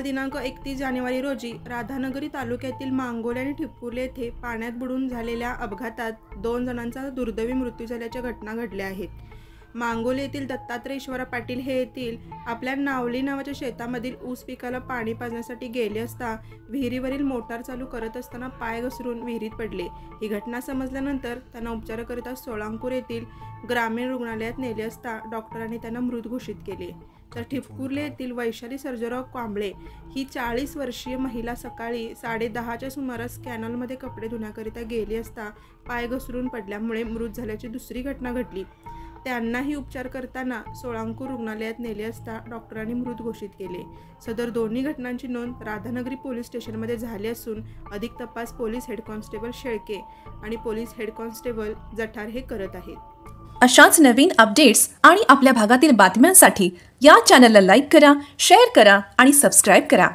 दिनांक 31 जानेवारी रोजी राधानगरी तालुक्यातील मांगोले आणि ठिपकुर्ले येथे पाण्यात बुडून झालेल्या अपघातात 2 जणांचा दुर्दैवी मृत्यू झाल्याच्या घटना घडल्या आहेत। मांगोले येथील दत्तात्रय ईश्वरा पाटील हे येथील आपल्या नावली नावाच्या शेतामधील ऊस पिकाला पाणी पाजण्यासाठी गेले असता विहिरीवरील मोटार चालू करत असताना पाय घसरून विहिरीत पडले। ही घटना समजल्यानंतर त्यांना उपचाराकरिता सोळांपूर येथील ग्रामीण रुग्णालयात नेले असता डॉक्टरांनी त्यांना मृत घोषित केले। तर ठिपकुर्ले येथील वैशाली सर्जेराव कांबळे ही 40 वर्षीय महिला सकाळी 10:30च्या सुमारास कॅनलमध्ये कपडे धुण्याकरिता गेली असता पाय घसरून पडल्यामुळे मृत झाल्याची दुसरी घटना घडली। त्यांनाही उपचार करताना सोळांपूर रुग्णालयात नेले असता डॉक्टरांनी मृत घोषित केले। सदर दोन्ही घटनांची नोंद राधानगरी पोलीस स्टेशनमध्ये झाली असून अधिक तपास पोलीस हेड कॉन्स्टेबल शेळके आणि पोलीस हेड कॉन्स्टेबल जठार हे करत आहेत। अशाच नवीन अपडेट्स आणि आपल्या भागातील बातम्यांसाठी या चॅनलला लाईक करा, शेअर करा आणि सबस्क्राइब करा।